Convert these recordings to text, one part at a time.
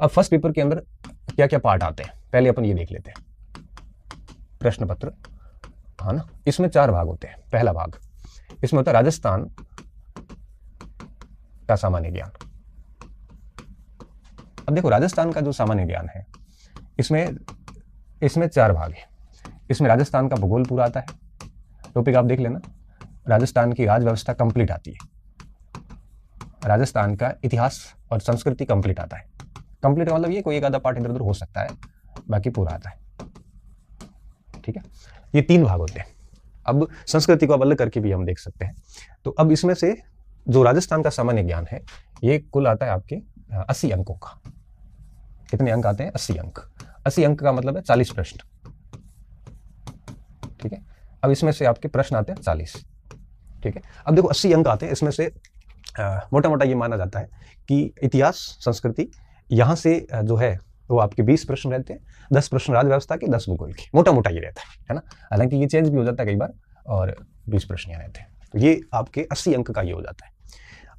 अब first paper के अंदर क्या क्या पार्ट आते हैं, पहले अपन ये देख लेते हैं। प्रश्न पत्र, हाँ ना, इसमें 4 भाग होते हैं। पहला भाग इसमें होता है राजस्थान का सामान्य ज्ञान। अब देखो राजस्थान का जो सामान्य ज्ञान है इसमें 4 भाग है। इसमें राजस्थान का भूगोल पूरा आता है, टॉपिक आप देख लेना। राजस्थान की राज व्यवस्था कंप्लीट आती है। राजस्थान का इतिहास और संस्कृति कंप्लीट आता है। कंप्लीट का मतलब ये कोई एक आधा पार्ट इधर उधर हो सकता है, बाकी पूरा आता है। ठीक है, ये 3 भाग होते हैं। अब संस्कृति को अब अलग करके भी हम देख सकते हैं। तो अब इसमें से जो राजस्थान का सामान्य ज्ञान है ये कुल आता है आपके 80 अंकों का। कितने अंक आते हैं? 80 अंक। 80 अंक का मतलब है 40 प्रश्न। ठीक है, अब इसमें से आपके प्रश्न आते हैं 40। ठीक है, अब देखो 80 अंक आते हैं, इसमें से मोटा मोटा ये माना जाता है कि इतिहास संस्कृति यहाँ से जो है वो आपके 20 प्रश्न रहते हैं, 10 प्रश्न राज व्यवस्था के, 10 भूगोल के। मोटा मोटा ये रहता है ना। हालांकि ये चेंज भी हो जाता है कई बार, और 20 प्रश्न यहाँ रहते हैं। तो ये आपके 80 अंक का ये हो जाता है।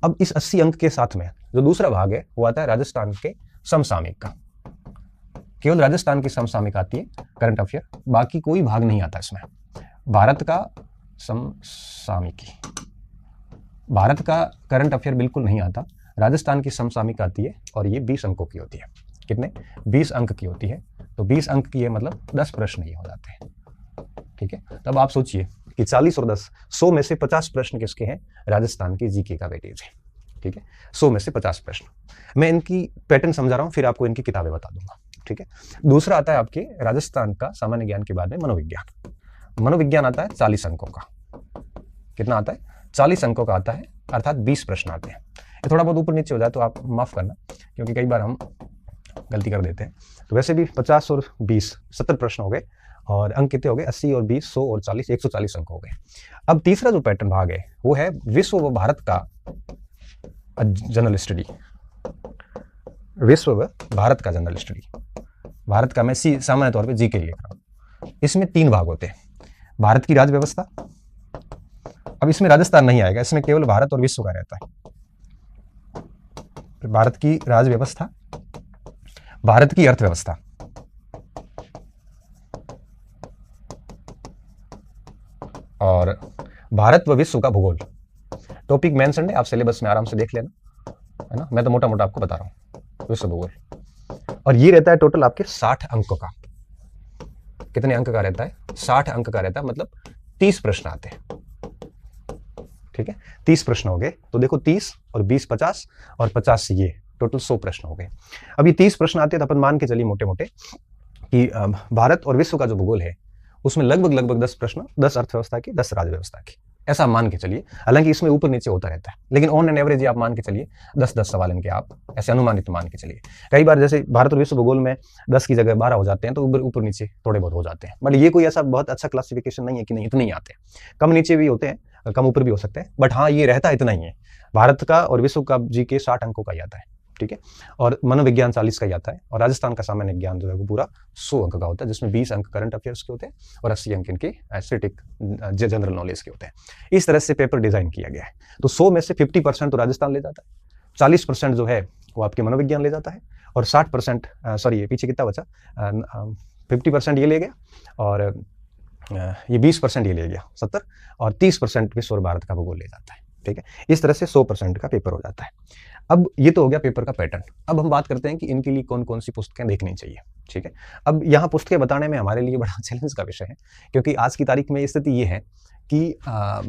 अब इस 80 अंक के साथ में जो दूसरा भाग है वो आता है राजस्थान के समसामयिक का। केवल राजस्थान की समसामयिक आती है, करंट अफेयर, बाकी कोई भाग नहीं आता इसमें। भारत का समसामयिकी, भारत का करंट अफेयर बिल्कुल नहीं आता। राजस्थान की समसामयिक आती है और ये 20 अंकों की होती है। कितने? 20 अंक की होती है। तो 20 अंक की है मतलब 10 प्रश्न ये हो जाते हैं। ठीक है, तब आप सोचिए कि 40 और 10, 100 में से 50 प्रश्न किसके हैं? राजस्थान की जीके का वेटेज है। ठीक है, 100 में से 50 प्रश्न। मैं इनकी पैटर्न समझा रहा हूँ, फिर आपको इनकी किताबें बता दूंगा। ठीक है, दूसरा आता है आपके राजस्थान का सामान्य ज्ञान के बाद में मनोविज्ञान। मनोविज्ञान आता है 40 अंकों का। कितना आता है? 40 अंकों का आता है, अर्थात 20 प्रश्न आते हैं। ये थोड़ा बहुत ऊपर नीचे हो जाए तो आप माफ करना, क्योंकि कई बार हम गलती कर देते हैं। तो वैसे भी 50 और 20 70 प्रश्न हो गए, और अंक कितने हो गए? 80 और 20 100 और 40 140 अंक हो गए। अब तीसरा जो पैटर्न भाग है वो है विश्व व भारत का जनरल स्टडी। विश्व व भारत का जनरल स्टडी। भारत का मैं सामान्य तौर पे जी के लिए लिख रहा हूँ। इसमें 3 भाग होते हैं। भारत की राज व्यवस्था, अब इसमें राजस्थान नहीं आएगा, इसमें केवल भारत और विश्व का रहता है। भारत की राज व्यवस्था, भारत की अर्थव्यवस्था, और भारत व विश्व का भूगोल। टॉपिक मेंशन्ड है, आप सिलेबस में आराम से देख लेना, है ना। मैं तो मोटा मोटा आपको बता रहा हूँ, विश्व भूगोल। और ये रहता है टोटल आपके 60 अंकों का। कितने अंक का रहता है? 60 अंक का रहता है, मतलब 30 प्रश्न आते हैं। ठीक है, 30 प्रश्न हो गए। तो देखो 30 और 20 50, और 50 ये टोटल 100 प्रश्न हो गए। अब ये 30 प्रश्न आते हैं तो अपन मान के चलिए मोटे मोटे कि भारत और विश्व का जो भूगोल है उसमें लगभग 10 प्रश्न, 10 अर्थव्यवस्था के, 10 राज्य व्यवस्था के, ऐसा मान के चलिए। हालांकि इसमें ऊपर नीचे होता रहता है, लेकिन ऑन एन एवरेज आप मान के चलिए 10-10 सवाल इनके आप ऐसे अनुमानित मान के चलिए। कई बार जैसे भारत और विश्व भूगोल में 10 की जगह 12 हो जाते हैं, तो ऊपर नीचे थोड़े बहुत हो जाते हैं। बट ये कोई ऐसा बहुत अच्छा क्लासिफिकेशन नहीं है कि नहीं इतने ही आते हैं। कम नीचे भी होते हैं, कम ऊपर भी हो सकते हैं, बट हाँ ये रहता इतना ही है। भारत का और विश्व का जीके 60 अंकों का ही आता है। ठीक है, और मनोविज्ञान 40 का ही आता है, और राजस्थान का सामान्य ज्ञान जो है वो पूरा 100 अंक का होता है, जिसमें 20 अंक करंट अफेयर्स के होते हैं और 80 अंक इनके स्टैटिक जनरल नॉलेज के होते हैं। इस तरह से पेपर डिजाइन किया गया है। तो 100 में से 50% तो राजस्थान ले जाता है, 40% जो है वो आपके मनोविज्ञान ले जाता है, और 60% सॉरी पीछे कितना बचा, 50% ये ले गया, और ये 20% ये ले गया 70, और 30% विश्व और भारत का भूगोल ले जाता है। ठीक है, इस तरह से 100% का पेपर हो जाता है। अब ये तो हो गया पेपर का पैटर्न। अब हम बात करते हैं कि इनके लिए कौन कौन सी पुस्तकें देखनी चाहिए। ठीक है, अब यहाँ पुस्तकें बताने में हमारे लिए बड़ा चैलेंज का विषय है, क्योंकि आज की तारीख में स्थिति ये है कि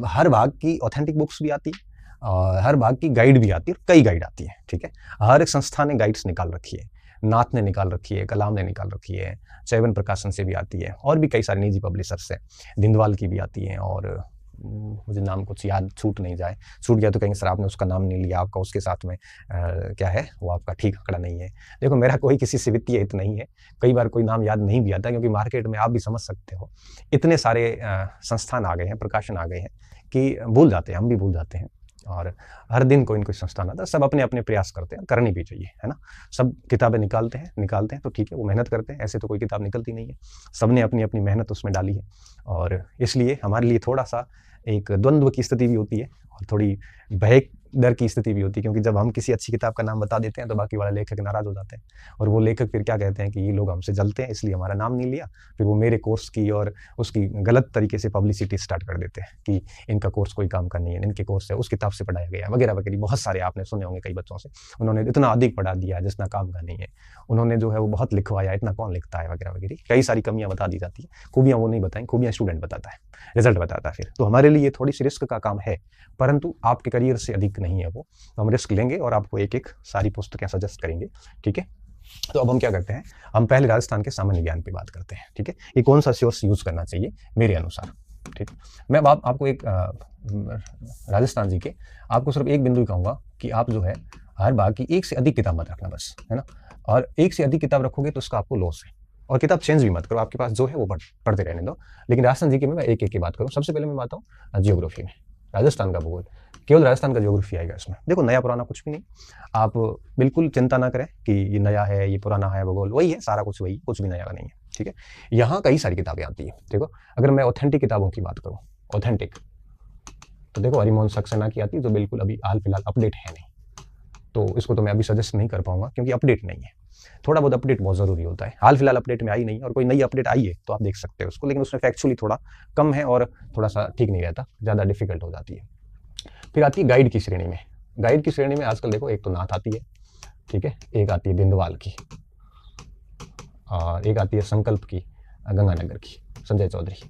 हर भाग की ऑथेंटिक बुक्स भी आती है, और हर भाग की गाइड भी आती है, और कई गाइड आती है। ठीक है, हर एक संस्था ने गाइड्स निकाल रखी है, नाथ ने निकाल रखी है, कलाम ने निकाल रखी है, चैवन प्रकाशन से भी आती है, और भी कई सारे निजी पब्लिशर्स है, दिंदवाल की भी आती है, और मुझे नाम कुछ याद छूट नहीं जाए, छूट गया तो कहीं सर आपने उसका नाम नहीं लिया, आपका उसके साथ में क्या है वो आपका ठीक आंकड़ा नहीं है। देखो मेरा कोई किसी से वित्तीय हित नहीं है, कई बार कोई नाम याद नहीं भी आता, क्योंकि मार्केट में आप भी समझ सकते हो इतने सारे संस्थान आ गए हैं, प्रकाशन आ गए हैं कि भूल जाते हैं, हम भी भूल जाते हैं। और हर दिन कोई न कोई संस्थान आता है, सब अपने अपने प्रयास करते हैं, करनी भी चाहिए, है ना। सब किताबें निकालते हैं तो ठीक है, वो मेहनत करते हैं, ऐसे तो कोई किताब निकलती नहीं है। सबने अपनी अपनी मेहनत उसमें डाली है, और इसलिए हमारे लिए थोड़ा सा एक द्वंद्व की स्थिति भी होती है, और थोड़ी भय डर की स्थिति भी होती है, क्योंकि जब हम किसी अच्छी किताब का नाम बता देते हैं तो बाकी वाले लेखक नाराज हो जाते हैं, और वो लेखक फिर क्या कहते हैं कि ये लोग हमसे जलते हैं इसलिए हमारा नाम नहीं लिया। फिर वो मेरे कोर्स की और उसकी गलत तरीके से पब्लिसिटी स्टार्ट कर देते हैं कि इनका कोर्स कोई काम का नहीं है, इनके कोर्स से उस किताब से पढ़ाया गया वगैरह वगैरह। बहुत सारे आपने सुने होंगे कई बच्चों से, उन्होंने इतना अधिक पढ़ा दिया जितना काम का नहीं है, उन्होंने जो है वो बहुत लिखवाया, इतना कौन लिखता है वगैरह वगैरह। कई सारी कमियां बता दी जाती है, खूबियां वो नहीं बताएं, खूबियां स्टूडेंट बताता है, रिजल्ट बताता है। फिर तो हमारे लिए थोड़ी सी रिस्क का काम है, परंतु आपके करियर से अधिक नहीं है वो। तो हम रिस्क लेंगे और आपको एक एक सारी पुस्तकें सजेस्ट करेंगे, ठीक है। तो अब हम क्या करते हैं, हम पहले राजस्थान के सामान्य ज्ञान पे बात करते हैं, ठीक है। ये कौन सा सोर्स यूज करना चाहिए मेरे अनुसार, ठीक। मैं आपको एक राजस्थान जी के आपको सिर्फ एक बिंदु ही कहूँगा कि आप जो है हर बार की एक से अधिक किताब मत रखना बस, है ना। और एक से अधिक किताब रखोगे तो उसका आपको लॉस है, और किताब चेंज भी मत करो, आपके पास जो है वो पढ़ते रहने दो। लेकिन राजस्थान जी के में मैं एक एक की बात करूँ। सबसे पहले मैं बात हूँ जियोग्राफी में, राजस्थान का भूगोल, केवल राजस्थान का ज्योग्राफी आएगा इसमें। देखो नया पुराना कुछ भी नहीं, आप बिल्कुल चिंता ना करें कि ये नया है ये पुराना है, भूगोल वही है, सारा कुछ वही, कुछ भी नया नहीं है, ठीक है। यहाँ कई सारी किताबें आती है। देखो अगर मैं ऑथेंटिक किताबों की बात करूँ, ऑथेंटिक, तो देखो हरिमोहन सक्सेना की आती है जो बिल्कुल अभी हाल फिलहाल अपडेट है नहीं, तो इसको तो मैं अभी सजेस्ट नहीं कर पाऊंगा क्योंकि अपडेट नहीं है। थोड़ा बहुत अपडेट बहुत जरूरी होता है, हाल फिलहाल अपडेट में आई नहीं, और कोई नई अपडेट आई है तो आप देख सकते हो उसको, लेकिन उसमें फैक्चुअली थोड़ा कम है और थोड़ा सा ठीक नहीं रहता, ज़्यादा डिफिकल्ट हो जाती है। फिर आती है गाइड की श्रेणी में। गाइड की श्रेणी में आजकल देखो एक तो नाथ आती है, ठीक है, एक आती है बिंदवाल की, और एक आती है संकल्प की, गंगानगर की, संजय चौधरी,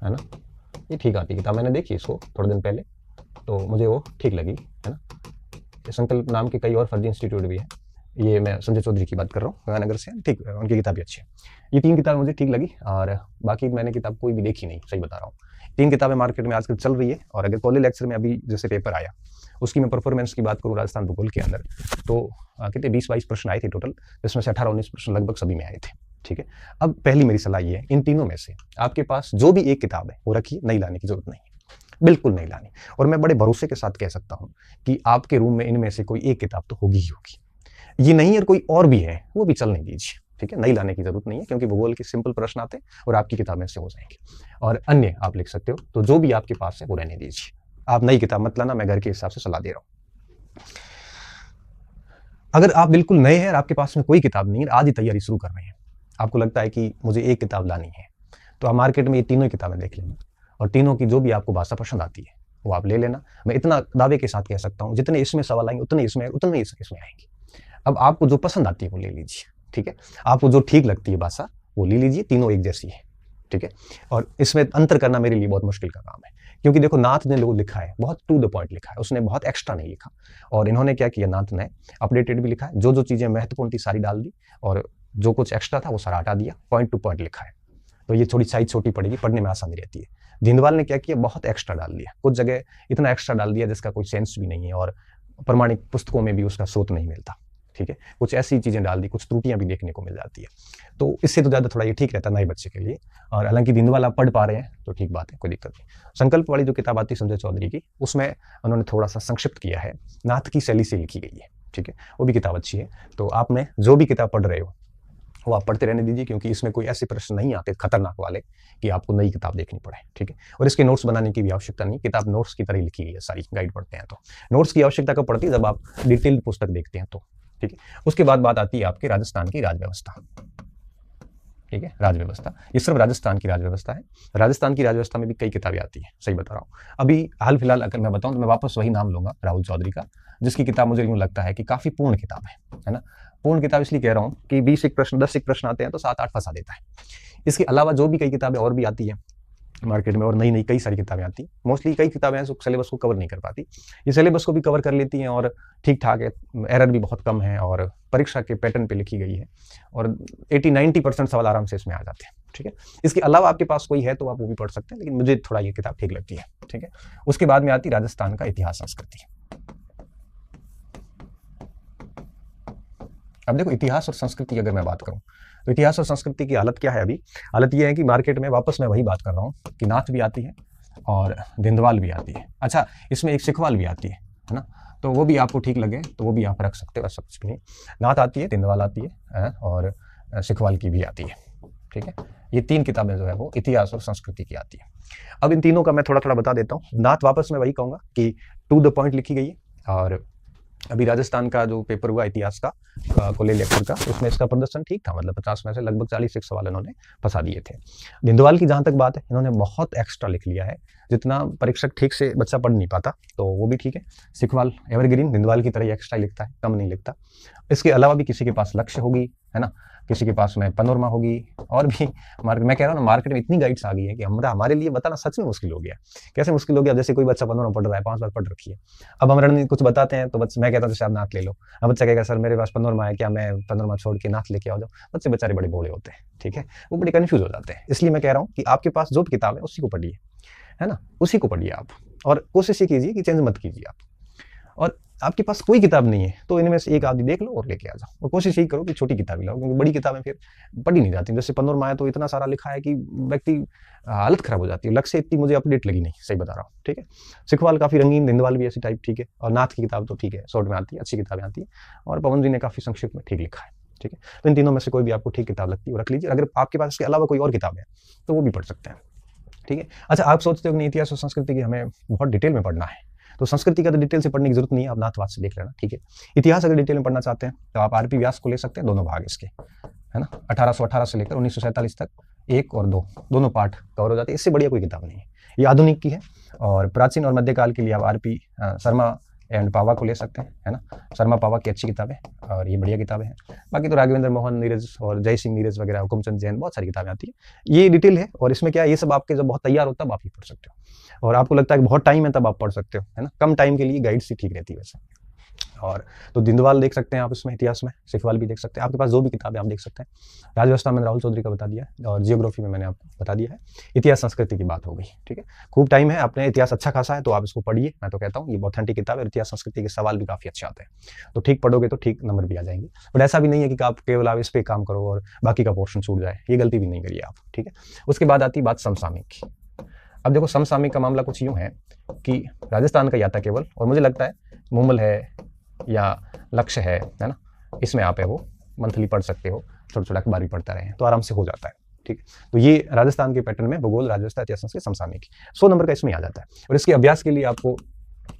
है ना। ये ठीक आती है किताब, मैंने देखी इसको थोड़े दिन पहले, तो मुझे वो ठीक लगी, है ना। संकल्प नाम के कई और फर्जी इंस्टीट्यूट भी है, ये मैं संजय चौधरी की बात कर रहा हूँ, गंगानगर से, ठीक, उनकी किताब भी अच्छी है। ये 3 किताबें मुझे ठीक लगी, और बाकी मैंने किताब कोई भी देखी नहीं, सही बता रहा हूँ। 3 किताबें मार्केट में आजकल चल रही है, और अगर कॉलेज लेक्चर में अभी जैसे पेपर आया उसकी मैं परफॉर्मेंस की बात करूँ राजस्थान भूगोल के अंदर, तो कितने 20-22 प्रश्न आए थे टोटल, जिसमें से 18-19 प्रश्न लगभग सभी में आए थे, ठीक है। अब पहली मेरी सलाह ये है, इन तीनों में से आपके पास जो भी एक किताब है वो रखिए, नहीं लाने की जरूरत नहीं है, बिल्कुल नहीं लानी। और मैं बड़े भरोसे के साथ कह सकता हूँ कि आपके रूम में इनमें से कोई एक किताब तो होगी ही होगी। ये नहीं है कोई और भी है वो भी चलने दीजिए, ठीक है, नहीं लाने की जरूरत नहीं है, क्योंकि भूगोल के सिंपल प्रश्न आते हैं और आपकी किताबें से हो जाएंगे, और अन्य आप लिख सकते हो, तो जो भी आपके पास है वो रहने दीजिए। आप नई किताब मत लाना, मैं घर के हिसाब से सलाह दे रहा हूँ। अगर आप बिल्कुल नए हैं और आपके पास में कोई किताब नहीं है, आज ही तैयारी शुरू कर रहे हैं, आपको लगता है कि मुझे एक किताब लानी है, तो आप मार्केट में ये तीनों किताबें देख लेना, और तीनों की जो भी आपको भाषा पसंद आती है वो आप ले लेना। मैं इतना दावे के साथ कह सकता हूँ, जितने इसमें सवाल आएंगे उतने इसमें आएंगे। अब आपको जो पसंद आती है वो ले लीजिए, ठीक है, आपको जो ठीक लगती है भाषा वो ले लीजिए, तीनों एक जैसी है, ठीक है। और इसमें अंतर करना मेरे लिए बहुत मुश्किल का काम है, क्योंकि देखो नाथ ने लोग लिखा है, बहुत टू द पॉइंट लिखा है, उसने बहुत एक्स्ट्रा नहीं लिखा, और इन्होंने क्या किया, नाथ ने अपडेटेड भी लिखा है, जो जो चीजें महत्वपूर्ण थी सारी डाल दी, और जो कुछ एक्स्ट्रा था वो सारा हटा दिया, पॉइंट टू पॉइंट लिखा है, तो ये थोड़ी साइज छोटी पड़ेगी, पढ़ने में आसानी रहती है। जिंदवाल ने क्या किया, बहुत एक्स्ट्रा डाल दिया, कुछ जगह इतना एक्स्ट्रा डाल दिया जिसका कोई सेंस भी नहीं है, और प्रमाणिक पुस्तकों में भी उसका स्रोत नहीं मिलता, ठीक है, कुछ ऐसी चीजें डाल दी, कुछ त्रुटियां भी देखने को मिल जाती है, तो इससे तो ज्यादा थोड़ा ये ठीक रहता है नए बच्चे के लिए। और हालांकि जिंदवाल आप पढ़ पा रहे हैं तो ठीक बात है, कोई दिक्कत नहीं। संकल्प वाली जो किताब आती है संजय चौधरी की, उसमें उन्होंने थोड़ा सा संक्षिप्त किया है, नाथ की शैली से लिखी गई है, ठीक है, वो भी किताब अच्छी है। तो आपने जो भी किताब पढ़ रहे हो वो आप पढ़ते रहने दीजिए, क्योंकि इसमें कोई ऐसे प्रश्न नहीं आते खतरनाक वाले कि आपको नई किताब देखनी पड़े, ठीक है। और इसके नोट्स बनाने की भी आवश्यकता नहीं, किताब नोट्स की तरह लिखी गई है सारी, गाइड पढ़ते हैं तो नोट्स की आवश्यकता कब पड़ती है, जब आप डिटेल्ड पुस्तक देखते हैं तो, ठीक है। उसके बाद बात आती है आपके राजस्थान की राजव्यवस्था, ठीक है, राजव्यवस्था, ये सिर्फ राजस्थान की राजव्यवस्था है। राजस्थान की राजव्यवस्था में भी कई किताबें आती हैं, सही बता रहा हूँ। अभी हाल फिलहाल अगर मैं बताऊं तो मैं वापस वही नाम लूंगा, राहुल चौधरी का, जिसकी किताब मुझे यूं लगता है कि काफी पूर्ण किताब है ना। पूर्ण किताब इसलिए कह रहा हूँ कि 20 एक प्रश्न 10 एक प्रश्न आते हैं तो 7-8 फंसा देता है। इसके अलावा जो भी कई किताबें और भी आती है मार्केट में, और नई नई कई सारी किताबें आती हैं, मोस्टली कई किताबें हैं जो सिलेबस को कवर नहीं कर पाती, ये सिलेबस को भी कवर कर लेती हैं और ठीक ठाक है, एरर भी बहुत कम है, और परीक्षा के पैटर्न पे लिखी गई है, और 80-90% सवाल आराम से इसमें आ जाते हैं, ठीक है। इसके अलावा आपके पास कोई है तो आप वो भी पढ़ सकते हैं, लेकिन मुझे थोड़ा ये किताब ठीक लगती है, ठीक है। उसके बाद में आती राजस्थान का इतिहास संस्कृति। अब देखो इतिहास और संस्कृति की अगर मैं बात करूं तो इतिहास और संस्कृति की हालत क्या है अभी, हालत ये है कि मार्केट में वापस मैं वही बात कर रहा हूँ कि नाथ भी आती है और दिंदवाल भी आती है, अच्छा इसमें एक सिखवाल भी आती है ना, तो वो भी आपको ठीक लगे तो वो भी आप रख सकते हो, ऐसा कुछ भी नहीं। नाथ आती है, दिंदवाल आती है और सिखवाल की भी आती है, ठीक है, ये 3 किताबें जो है वो इतिहास और संस्कृति की आती है। अब इन तीनों का मैं थोड़ा थोड़ा बता देता हूँ। नाथ वापस मैं वही कहूँगा कि टू द पॉइंट लिखी गई है। और अभी राजस्थान का जो पेपर हुआ इतिहास का कोले लेक्चर का, उसमें इसका प्रदर्शन ठीक था, मतलब 50 में से लगभग 40 एक सवाल इन्होंने फंसा दिए थे। दिंदवाल की जहां तक बात है, इन्होंने बहुत एक्स्ट्रा लिख लिया है, जितना परीक्षक ठीक से बच्चा पढ़ नहीं पाता, तो वो भी ठीक है। सिखवाल एवरग्रीन दिंदवाल की तरह ही एक्स्ट्रा लिखता है, कम नहीं लिखता। इसके अलावा भी किसी के पास लक्ष्य होगी, है ना, किसी के पास में पनोरमा होगी, और भी मैं कह रहा हूँ ना, मार्केट में इतनी गाइड्स आ गई है कि हमारे लिए बताना सच में मुश्किल हो गया। कैसे मुश्किल हो गया? जैसे कोई बच्चा पनोरमा पढ़ रहा है, 5 बार पढ़ रखी है, अब हम रणनीति कुछ बताते हैं तो मैं कहता हूँ जैसे आप नाथ ले लो, अब बच्चा कहेगा सर मेरे पास पनोरमा है, क्या मैं पनोरमा छोड़ के नाथ लेके आ जाऊँ? बच्चे बेचारे बड़े भोले होते हैं, ठीक है, वो बड़े कंफ्यूज हो जाते हैं। इसलिए मैं कह रहा हूँ कि आपके पास जो भी किताब है उसी को पढ़िए, है ना, उसी को पढ़िए आप, और कोशिश ये कीजिए कि चेंज मत कीजिए आप। और आपके पास कोई किताब नहीं है तो इनमें से एक आदमी देख लो और लेके आ जाओ, और कोशिश यही करो कि छोटी किताब लाओ, क्योंकि बड़ी किताबें फिर पढ़ी नहीं जाती। जैसे पनोरमा है तो इतना सारा लिखा है कि व्यक्ति हालत खराब हो जाती है। लक्ष्य इतनी मुझे अपडेट लगी नहीं, सही बता रहा हूँ, ठीक है। सिखवाल काफी रंगीन, दिंदवाल भी ऐसी टाइप ठीक है, और नाथ की किताब तो ठीक है, शॉर्ट में आती है, अच्छी किताबें आती है, और पवन जी ने काफी संक्षिप्त में ठीक लिखा है, ठीक है। तो इन तीनों में से कोई भी आपको ठीक किताब लगती है रख लीजिए। अगर आपके पास इसके अलावा कोई और किताब है तो वो भी पढ़ सकते हैं, ठीक है। अच्छा, आप सोचते हो कि इतिहास और संस्कृति की हमें बहुत डिटेल में पढ़ना है, तो संस्कृति का तो डिटेल से पढ़ने की जरूरत नहीं है, आप नाथवाद से देख लेना, ठीक है। इतिहास अगर डिटेल में पढ़ना चाहते हैं तो आप आरपी व्यास को ले सकते हैं, दोनों भाग इसके, है ना, 1818 से लेकर 1947 तक 1 और 2 दोनों पार्ट कवर हो जाते हैं। इससे बढ़िया कोई किताब नहीं है, ये आधुनिक की है। और प्राचीन और मध्यकाल के लिए आप आरपी शर्मा एंड पावा को ले सकते हैं, है ना, शर्मा पावा की अच्छी किताबें और ये बढ़िया किताबें हैं। बाकी तो राघवेंद्र मोहन नीरज और जय सिंह नीरज वगैरह, हुकुमचंद जैन, बहुत सारी किताबें आती है। ये डिटेल है, और इसमें क्या है, ये सब आपके जब बहुत तैयार हो तब आप ये पढ़ सकते हो, और आपको लगता है कि बहुत टाइम है तब आप पढ़ सकते हो, है ना, कम टाइम के लिए गाइड से ठीक रहती है वैसे। और तो दिंदवाल देख सकते हैं आप इसमें, इतिहास में सिखवाल भी देख सकते हैं, आपके पास जो भी किताबें आप देख सकते हैं। राजव्यवस्था में राहुल चौधरी का बता दिया है, और जियोग्राफी में मैंने आपको बता दिया है। इतिहास संस्कृति की बात हो गई, ठीक है। खूब टाइम है, अपने इतिहास अच्छा खासा है तो आप इसको पढ़िए, मैं तो कहता हूँ ये ऑथेंटिक किताब है। इतिहास संस्कृति के सवाल भी काफी अच्छे आते हैं, तो ठीक पढ़ोगे तो ठीक नंबर भी आ जाएंगे। बट ऐसा भी नहीं है कि आप केवल आप इस पे काम करो और बाकी का पोर्शन छूट जाए, ये गलती भी नहीं करिए आप, ठीक है। उसके बाद आती बात समसामयिक की। अब देखो, समसामयिक का मामला कुछ यूं है कि राजस्थान का याता केवल, और मुझे लगता है मुमल है या लक्ष्य है ना, इसमें आप है वो मंथली पढ़ सकते हो, छोटा छोटा अखबार भी पढ़ता रहे तो आराम से हो जाता है, ठीक है। तो ये राजस्थान के पैटर्न में भूगोल, राजव्यवस्था, इतिहास संस्कृति, समसामयिक 100 नंबर का इसमें आ जाता है। और इसके अभ्यास के लिए आपको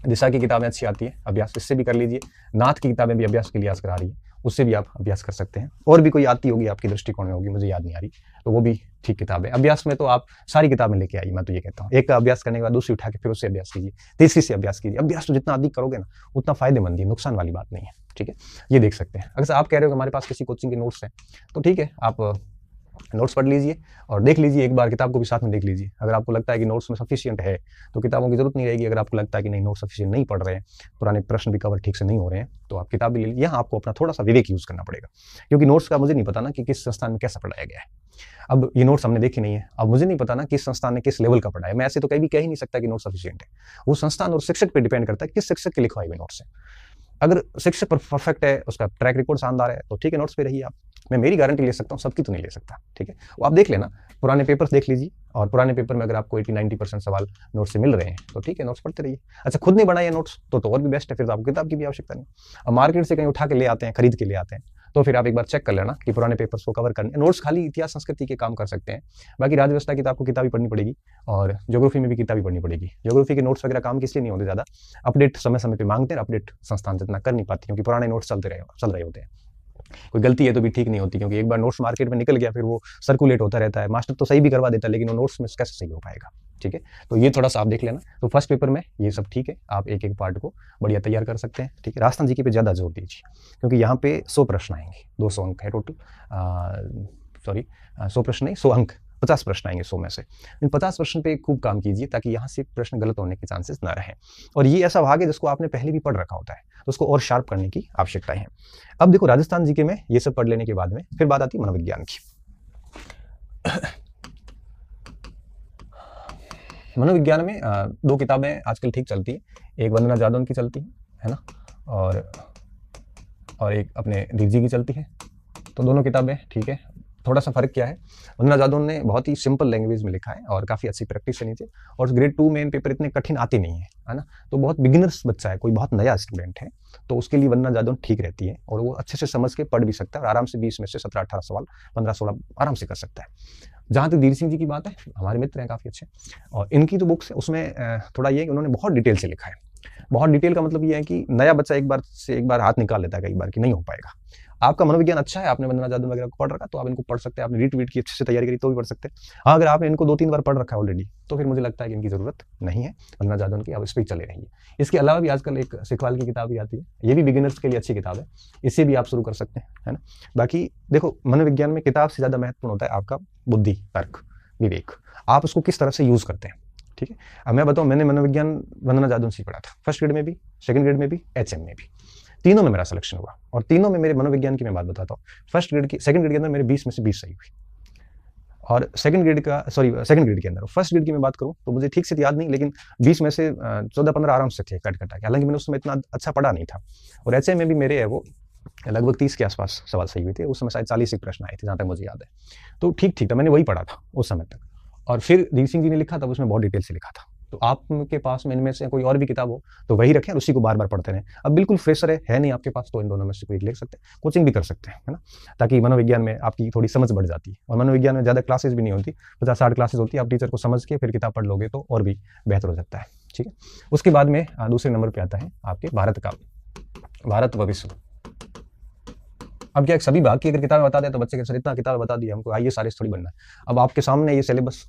दिशा की किताबें अच्छी आती है, अभ्यास इससे भी कर लीजिए। नाथ की किताबें भी अभ्यास के लिए आज करा रही है, उससे भी आप अभ्यास कर सकते हैं। और भी कोई आती होगी आपकी दृष्टिकोण में होगी, मुझे याद नहीं आ रही, तो वो भी ठीक किताब है। अभ्यास में तो आप सारी किताबें लेके आइए, मैं तो ये कहता हूँ। एक का अभ्यास करने के बाद दूसरी उठा के फिर उससे अभ्यास कीजिए, तीसरी से अभ्यास कीजिए। अभ्यास तो जितना अधिक करोगे ना उतना फायदेमंद है, नुकसान वाली बात नहीं है, ठीक है। ये देख सकते हैं। अगर आप कह रहे हो कि हमारे पास किसी कोचिंग के नोट्स हैं तो ठीक है, आप नोट्स पढ़ लीजिए और देख लीजिए, एक बार किताब को भी साथ में देख लीजिए। अगर आपको लगता है कि नोट्स में सफिशिएंट है तो किताबों की जरूरत नहीं रहेगी। अगर आपको लगता है कि नहीं, नोट्स सफिशिएंट नहीं पढ़ रहे हैं, पुराने प्रश्न भी कवर ठीक से नहीं हो रहे हैं, तो आप किताब भी ले लीजिए। यहाँ आपको अपना थोड़ा सा विवेक यूज करना पड़ेगा, क्योंकि नोट्स का मुझे नहीं पता ना कि किस संस्थान में कैसा पढ़ाया गया है। अब ये नोट्स हमने देखे नहीं है, अब मुझे नहीं पता ना किस संस्थान ने किस लेवल का पढ़ाया। मैं ऐसे तो कहीं भी कह ही नहीं सकता कि नोट सफिशिएंट है। वो संस्थान और शिक्षक पे डिपेंड करता है किस शिक्षक के लिखवाए हुए नोट्स है। अगर शिक्षक परफेक्ट है, उसका ट्रैक रिकॉर्ड शानदार है, तो ठीक है, नोट्स पे रहिए आप। मैं मेरी गारंटी ले सकता हूँ, सबकी तो नहीं ले सकता, ठीक है। वो आप देख लेना, पुराने पेपर्स देख लीजिए, और पुराने पेपर में अगर आपको 80-90% सवाल नोट्स से मिल रहे हैं तो ठीक है, नोट्स पढ़ते रहिए। अच्छा, खुद नहीं बनाइए नोट्स तो और भी बेस्ट है, फिर तो आपको किताब की भी आवश्यकता नहीं। अब मार्केट से कहीं उठा के ले आते हैं, खरीद के ले आते हैं, तो फिर आप एक बार चेक कर लेना कि पुराने पेपर्स को कवर करने। नोट्स खाली इतिहास संस्कृति के काम कर सकते हैं, बाकी राजव्यवस्था की तो आपको किताबी पढ़नी पड़ेगी, और ज्योग्राफी में भी किताबी पढ़नी पड़ेगी। ज्योग्राफी के नोट्स वगैरह काम किस लिए नहीं होते, ज्यादा अपडेट समय समय पे मांगते हैं, अपडेट संस्थान जितना कर नहीं पाती, क्योंकि पुराने नोट्स चल रहे होते हैं। कोई गलती है तो भी ठीक नहीं होती, क्योंकि एक बार नोट्स मार्केट में निकल गया फिर वो सर्कुलेट होता रहता है। मास्टर तो सही भी करवा देता है, लेकिन वो नोट्स में कैसे सही हो पाएगा, ठीक है। तो ये थोड़ा सा आप देख लेना। तो फर्स्ट पेपर में ये सब ठीक है, आप एक एक पार्ट को बढ़िया तैयार कर सकते हैं, ठीक है। राजस्थान जीके पे ज़्यादा जोर दीजिए, क्योंकि यहाँ पे 100 प्रश्न आएंगे, 200 अंक है टोटल, 100 प्रश्न नहीं, 100 अंक, 50 प्रश्न आएंगे 100 में से। इन 50 प्रश्न पे खूब काम कीजिए, ताकि यहाँ से प्रश्न गलत होने के चांसेस ना रहें। और ये ऐसा भाग है जिसको आपने पहले भी पढ़ रखा होता है, तो उसको और शार्प करने की आवश्यकता है। अब देखो, राजस्थान जीके में ये सब पढ़ लेने के बाद में फिर बात आती है मनोविज्ञान की। मनोविज्ञान में 2 किताबें आजकल ठीक चलती है, एक वंदना जादौन की चलती है ना, और एक अपने दीप जी की चलती है। तो दोनों किताबें ठीक है, थोड़ा सा फर्क क्या है, वंदना जादव ने बहुत ही सिंपल लैंग्वेज में लिखा है और काफ़ी अच्छी प्रैक्टिस है नीचे, और ग्रेड 2 मेन पेपर इतने कठिन आते नहीं है ना। तो बहुत बिगिनर्स बच्चा है, कोई बहुत नया स्टूडेंट है, तो उसके लिए वंदना जादव ठीक रहती है और वो अच्छे से समझ के पढ़ भी सकता है और आराम से 20 में से 17-18 सवाल 15-16 आराम से कर सकता है। जहाँ तक धीर सिंह जी की बात है, हमारे मित्र हैं काफ़ी अच्छे, और इनकी जो बुक्स है उसमें थोड़ा ये है कि उन्होंने बहुत डिटेल से लिखा है। बहुत डिटेल का मतलब ये है कि नया बच्चा एक बार हाथ निकाल लेता है कई बार कि नहीं हो पाएगा। आपका मनोविज्ञान अच्छा है, आपने वंदना जादव वगैरह को पढ़ रखा, तो आप इनको पढ़ सकते हैं, आपने रीट वीट की अच्छे से तैयारी करी तो भी पढ़ सकते हैं। हाँ, अगर आपने इनको 2-3 बार पढ़ रखा है ऑलरेडी, तो फिर मुझे लगता है कि इनकी ज़रूरत नहीं है वंदना जादव की, आप इस पर चले रहिए। इसके अलावा भी आजकल एक सिखवाल की किताब भी आती है, ये भी बिगिनर्स के लिए अच्छी किताब है, इससे भी आप शुरू कर सकते हैं, है ना। बाकी देखो, मनोविज्ञान में किताब से ज़्यादा महत्वपूर्ण होता है आपका बुद्धि, तर्क, विवेक, आप उसको किस तरह से यूज़ करते हैं, ठीक है। अब मैं बताऊँ, मैंने मनोविज्ञान वंदना जादव से पढ़ा था, फर्स्ट ग्रेड में भी, सेकंड ग्रेड में भी, एचएम में भी, तीनों में मेरा सिलेक्शन हुआ, और तीनों में मेरे मनोविज्ञान की मैं बात बताता हूँ। सेकंड ग्रेड के अंदर मेरे 20 में से 20 सही हुई, और सेकंड ग्रेड के अंदर फर्स्ट ग्रेड की मैं बात करूँ तो मुझे ठीक से याद नहीं, लेकिन 20 में से 14-15 आराम से थे कट कटा के, हालांकि मैंने उसमें इतना अच्छा पढ़ा नहीं था। और एचएम में भी मेरे है वो लगभग 30 के आसपास सवाल सही हुए थे, उस समय शायद 40 एक प्रश्न आए थे जहाँ तक मुझे याद है, तो ठीक था, मैंने वही पढ़ा था उस समय तक। और फिर धीर सिंह जी ने लिखा, तब उसमें बहुत डिटेल से लिखा था। तो आपके पास में इनमें से कोई और भी किताब हो तो वही रखें और उसी को बार बार पढ़ते रहें। अब बिल्कुल फ्रेशर है नहीं आपके पास, तो इन दोनों में से कोई ले सकते हैं, कोचिंग भी कर सकते हैं, है ना, ताकि मनोविज्ञान में आपकी थोड़ी समझ बढ़ जाती है। और मनोविज्ञान में ज़्यादा क्लासेस भी नहीं होती, 50-60 क्लासेस होती है, आप टीचर को समझ के फिर किताब पढ़ लोगे तो और भी बेहतर हो सकता है, ठीक है। उसके बाद में दूसरे नंबर पर आता है आपके भारत व विश्व। अब क्या सभी भाग की अगर किताबें बता दें तो बच्चे के सर इतना किताब बता दी हमको, आईएएस आरएस थोड़ी बनना है। अब आपके सामने ये सिलेबस,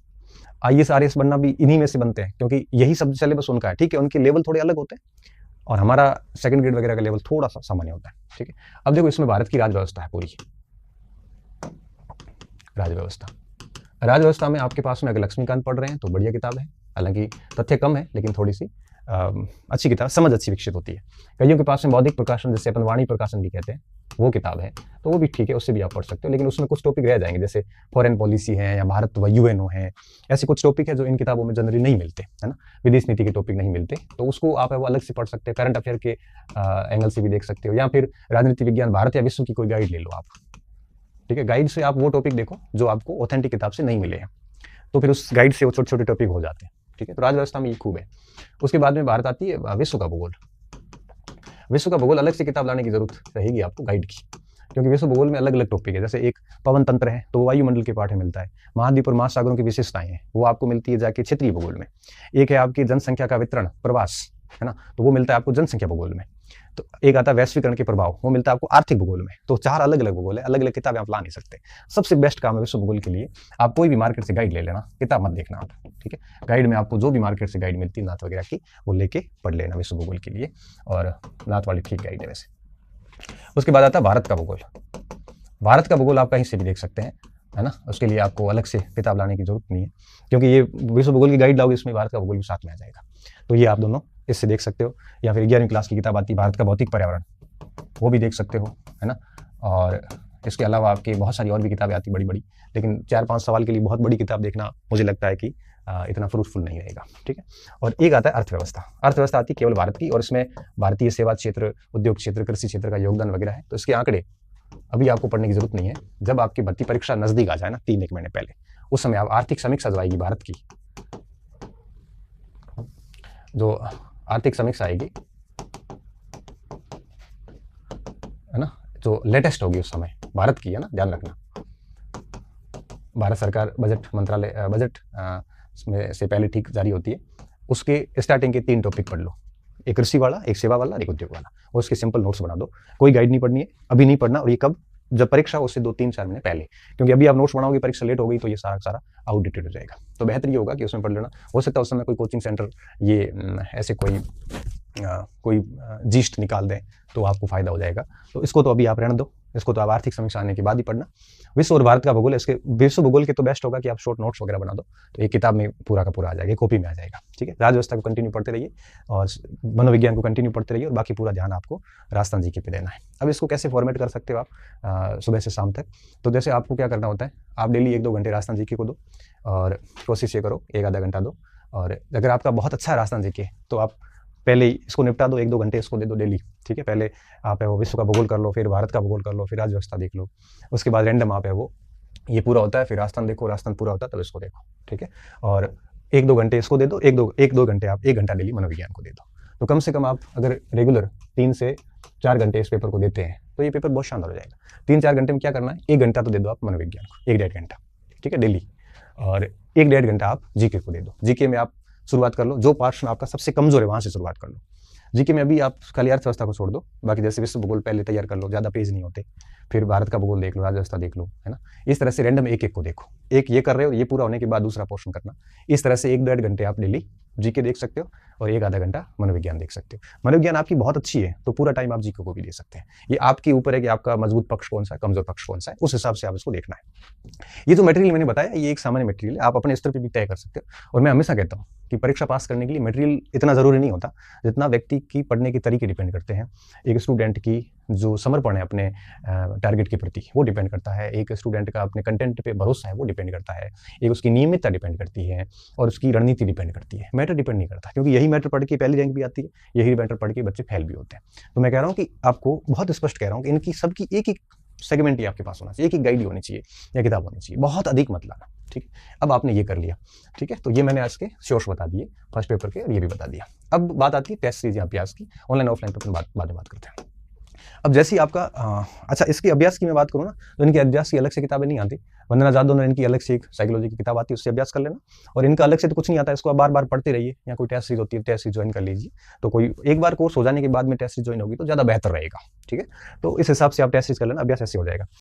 आईएएस आरएस बनना भी इन्हीं में से बनते हैं, क्योंकि यही सब सिलेबस उनका है, ठीक है। उनके लेवल थोड़े अलग होते हैं और हमारा सेकंड ग्रेड वगैरह का लेवल थोड़ा सा सामान्य होता है, ठीक है। अब देखो, इसमें भारत की राजव्यवस्था है पूरी, राजव्यवस्था में आपके पास में अगर लक्ष्मीकांत पढ़ रहे हैं तो बढ़िया किताब है, हालांकि तथ्य कम है लेकिन थोड़ी सी अच्छी किताब, समझ अच्छी विकसित होती है। कईयों के पास में बौद्धिक प्रकाशन, जैसे अपन वाणी प्रकाशन भी कहते हैं, वो किताब है, तो वो भी ठीक है, उससे भी आप पढ़ सकते हो, लेकिन उसमें कुछ टॉपिक रह जाएंगे, जैसे फॉरेन पॉलिसी है या भारत व यूएनओ है, ऐसे कुछ टॉपिक है जो इन किताबों में जनरली नहीं मिलते, है ना, विदेश नीति के टॉपिक नहीं मिलते, तो उसको आप वो अलग से पढ़ सकते हैं, करंट अफेयर के एंगल से भी देख सकते हो, या फिर राजनीति विज्ञान भारत या विश्व की कोई गाइड ले लो आप, ठीक है। गाइड से आप वो टॉपिक देखो जो आपको ऑथेंटिक किताब से नहीं मिले हैं, तो फिर उस गाइड से वो छोटे छोटे टॉपिक हो जाते हैं, ठीक है। तो राजव्यवस्था में ये खूब है। उसके बाद में भारत आती है विश्व का भूगोल। विश्व का भूगोल अलग से किताब लाने की जरूरत रहेगी आपको गाइड की, क्योंकि विश्व भूगोल में अलग अलग टॉपिक है, जैसे एक पवन तंत्र है तो वायुमंडल के पाठ में मिलता है, महाद्वीप और महासागरों की विशेषताएं हैं वो आपको मिलती है जाके क्षेत्रीय भूगोल में, एक है आपकी जनसंख्या का वितरण प्रवास, है ना, तो वो मिलता है आपको जनसंख्या भूगोल में, तो एक आता है वैश्वीकरण के प्रभाव, वो मिलता है आपको आर्थिक भूगोल में। तो 4 अलग अलग भूगोल है, अलग अलग किताबें आप ला नहीं सकते। सबसे बेस्ट काम है विश्व भूगोल के लिए, आप कोई भी मार्केट से गाइड ले लेना, किताब मत देखना आप, ठीक है। गाइड में आपको जो भी मार्केट से गाइड मिलती है नाथ वगैरह की, वो लेके पढ़ लेना विश्व भूगोल के लिए, और नाथ वाली ठीक गाइड है वैसे। उसके बाद आता है भारत का भूगोल। भारत का भूगोल आप कहीं से भी देख सकते हैं, है ना, उसके लिए आपको अलग से किताब लाने की जरूरत नहीं है, क्योंकि ये विश्व भूगोल की गाइड लाओगे इसमें भारत का भूगोल भी साथ में आ जाएगा, तो ये आप दोनों इससे देख सकते हो। या फिर 11वीं क्लास की किताब आती है भारत का भौतिक पर्यावरण, वो भी देख सकते हो, है ना। और इसके अलावा आपकी बहुत सारी और भी किताबें आती बड़ी बड़ी, लेकिन 4-5 सवाल के लिए बहुत बड़ी किताब देखना मुझे लगता है कि इतना फ्रूटफुल नहीं रहेगा, ठीक है। और एक आता है अर्थव्यवस्था। अर्थव्यवस्था आती है केवल भारत की, और इसमें भारतीय सेवा क्षेत्र, उद्योग क्षेत्र, कृषि क्षेत्र का योगदान वगैरह है, तो इसके आंकड़े अभी आपको पढ़ने की जरूरत नहीं है। जब आपकी भर्ती परीक्षा नजदीक आ जाए ना, 3-1 महीने पहले, उस समय आप आर्थिक समीक्षा जो आएगी भारत की, जो आर्थिक समीक्षा आएगी, है ना, जो लेटेस्ट होगी उस समय भारत की, है ना, ध्यान रखना। भारत सरकार बजट मंत्रालय बजट में से पहले ठीक जारी होती है, उसके स्टार्टिंग के 3 टॉपिक पढ़ लो, एक कृषि वाला, एक सेवा वाला, एक उद्योग वाला, और उसके सिंपल नोट्स बना दो। कोई गाइड नहीं पढ़नी है, अभी नहीं पढ़ना, और ये कब, जब परीक्षा हो उससे 2-3-4 महीने पहले, क्योंकि अभी आप नोट्स बनाओगे परीक्षा लेट हो गई तो ये सारा सारा आउटडेटेड हो जाएगा। तो बेहतर ये होगा कि उसमें पढ़ लेना। हो सकता है उस समय कोई कोचिंग सेंटर ये ऐसे कोई जीस्ट निकाल दें तो आपको फायदा हो जाएगा, तो इसको तो अभी आप रहने दो, इसको तो आप आर्थिक समीक्षा आने के बाद ही पढ़ना। विश्व और भारत का भूगोल, इसके विश्व भूगोल के तो बेस्ट होगा कि आप शॉर्ट नोट्स वगैरह बना दो, तो एक किताब में पूरा का पूरा आ जाएगा, कॉपी में आ जाएगा, ठीक है। राजव्यवस्था को कंटिन्यू पढ़ते रहिए और मनोविज्ञान को कंटिन्यू पढ़ते रहिए, और बाकी पूरा ध्यान आपको राजस्थान जीके पे देना है। अब इसको कैसे फॉर्मेट कर सकते हो आप सुबह से शाम तक, तो जैसे आपको क्या करना होता है, आप डेली 1-2 घंटे राजस्थान जीके को दो, और कोशिश ये करो 1 आधा घंटा दो, और अगर आपका बहुत अच्छा है राजस्थान जीके तो आप पहले इसको निपटा दो, 1-2 घंटे इसको दे दो डेली, ठीक है। पहले आप है वो विश्व का भूगोल कर लो, फिर भारत का भूगोल कर लो, फिर राजव्यवस्था देख लो, उसके बाद रैंडम आप है वो ये पूरा होता है, फिर राजस्थान देखो, राजस्थान पूरा होता है, तब इसको देखो, ठीक है। और 1-2 घंटे इसको दे दो, 1-2 घंटे आप 1 घंटा डेली मनोविज्ञान को दे दो। तो कम से कम आप अगर रेगुलर 3 से 4 घंटे इस पेपर को देते हैं तो ये पेपर बहुत शानदार हो जाएगा। 3-4 घंटे में क्या करना है, 1 घंटा तो दे दो आप मनोविज्ञान को, 1-1.5 घंटा, ठीक है, डेली। और 1-1.5 घंटा आप जीके को दे दो। जीके में आप शुरुआत कर लो, जो पोर्शन आपका सबसे कमजोर है वहां से शुरुआत कर लो। जीके में अभी आप खाली अर्थव्यवस्था को छोड़ दो, बाकी जैसे विश्व भूगोल पहले तैयार कर लो, ज़्यादा पेज नहीं होते। फिर भारत का भूगोल देख लो, राज्य देख लो, है ना। इस तरह से रैंडम एक एक को देखो, एक ये कर रहे हो, ये पूरा होने के बाद दूसरा पोर्शन करना। इस तरह से 1-1.5 घंटे आप डेली जीके देख सकते हो और 1-आधा घंटा मनोविज्ञान देख सकते हो। मनोविज्ञान आपकी बहुत अच्छी है तो पूरा टाइम आप जीके को भी दे सकते हैं। ये आपके ऊपर है कि आपका मजबूत पक्ष कौन सा है, कमजोर पक्ष कौन सा है, उस हिसाब से आप इसको देखना है। ये जो मटेरियल मैंने बताया ये एक सामान्य मटेरियल है, आप अपने स्तर पर भी तय कर सकते हो। और मैं हमेशा कहता हूँ कि परीक्षा पास करने के लिए मटेरियल इतना जरूरी नहीं होता जितना व्यक्ति की पढ़ने के तरीके डिपेंड करते हैं। एक स्टूडेंट की जो समर्पण है अपने टारगेट के प्रति वो डिपेंड करता है, एक स्टूडेंट का अपने कंटेंट पे भरोसा है वो डिपेंड करता है, एक उसकी नियमितता डिपेंड करती है और उसकी रणनीति डिपेंड करती है। मैटर डिपेंड नहीं करता, क्योंकि यही मैटर पढ़ के पहली रैंक भी आती है, यही मैटर पढ़ के बच्चे फेल भी होते हैं। तो मैं कह रहा हूँ कि आपको बहुत स्पष्ट कह रहा हूँ कि इनकी सबकी एक एक सेगमेंट ही आपके पास होना चाहिए, एक एक गाइड होनी चाहिए या किताब होनी चाहिए, बहुत अधिक मत लाना, ठीक है। अब आपने ये कर लिया, ठीक है। तो ये मैंने आज के सोर्स बता दिए फर्स्ट पेपर के और ये भी बता दिया। अब बात आती है टेस्ट सीरीज या अभ्यास की, ऑनलाइन ऑफलाइन पर बाद में बात करते हैं। अब जैसे ही आपका अच्छा इसके अभ्यास की मैं बात करूँ ना, तो इनके अभ्यास की अलग से किताबें नहीं आती। वंदना जादव ने इनकी अलग से एक साइकोलॉजी की किताब आती है, उससे अभ्यास कर लेना। और इनका अलग से तो कुछ नहीं आता, इसको आप बार बार पढ़ते रहिए, या कोई टेस्ट सीरीज होती है टेस्ट सीरीज ज्वाइन कर लीजिए। तो कोई एक बार कोर्स हो जाने के बाद में टेस्ट सीरीज ज्वाइन होगी तो ज़्यादा बेहतर रहेगा, ठीक है। तो इस हिसाब से आप टेस्ट सीरीज कर लेना, अभ्यास ऐसे हो जाएगा।